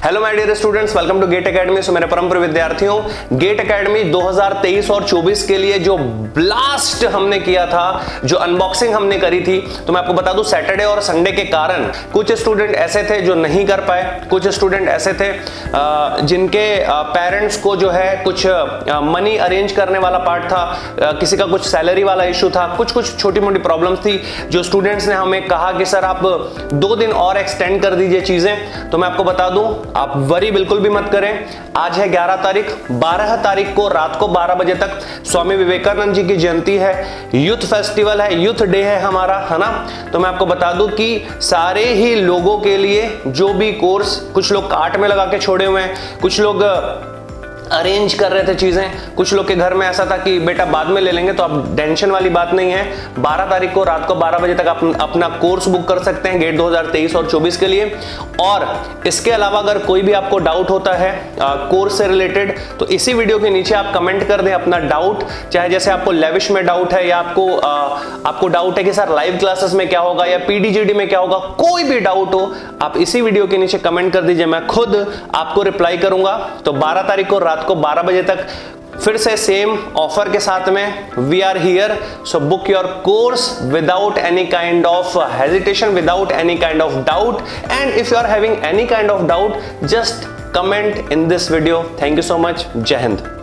Hello my dear students, welcome to GATE academy. So मेरे परम प्रिय विद्यार्थियों, गेट एकेडमी 2023 और 24 के लिए जो ब्लास्ट हमने किया था, जो अनबॉक्सिंग हमने करी थी, तो मैं आपको बता दूं सैटरडे और संडे के कारण कुछ स्टूडेंट ऐसे थे जो नहीं कर पाए, कुछ स्टूडेंट ऐसे थे जिनके पेरेंट्स को जो है कुछ मनी अरेंज करने वाला पार्ट था, किसी का कुछ सैलरी वाला इशू था, कुछ छोटी मोटी प्रॉब्लम्स थी जो स्टूडेंट्स ने हमें कहा कि सर आप 2 दिन और एक्सटेंड कर दीजिए चीजें। तो मैं आपको बता दूं, आप वरी बिल्कुल भी मत करें। आज है 11 तारीख, 12 तारीख को रात को 12 बजे तक स्वामी विवेकानंद जी की जयंती है, यूथ फेस्टिवल है, यूथ डे है हमारा, है ना। तो मैं आपको बता दूं कि सारे ही लोगों के लिए जो भी कोर्स, कुछ लोग कार्ट में लगा के छोड़े हुए हैं, कुछ लोग अरेंज कर रहे थे चीजें, कुछ लोग के घर में ऐसा था कि बेटा बाद में ले लेंगे, तो अब टेंशन वाली बात नहीं है। 12 तारीख को रात को 12 बजे तक आप अपना कोर्स बुक कर सकते हैं गेट 2023 और 24 के लिए। और इसके अलावा अगर कोई भी आपको डाउट होता है कोर्स से रिलेटेड, तो इसी वीडियो के नीचे आप कमेंट कर दें अपना डाउट, चाहे जैसे आपको लेविश में डाउट है या आपको डाउट है कि सर लाइव क्लासेस में क्या होगा या पीडीजीडी में क्या होगा, कोई भी डाउट हो आप इसी वीडियो के नीचे कमेंट कर दीजिए, मैं खुद आपको रिप्लाई करूंगा। तो 12 तारीख को रात को 12 बजे तक फिर से सेम ऑफर के साथ में we are here. So book your course without any kind of hesitation, without any kind of doubt, and if you are having any kind of doubt just comment in this video. Thank you so much. जय हिंद।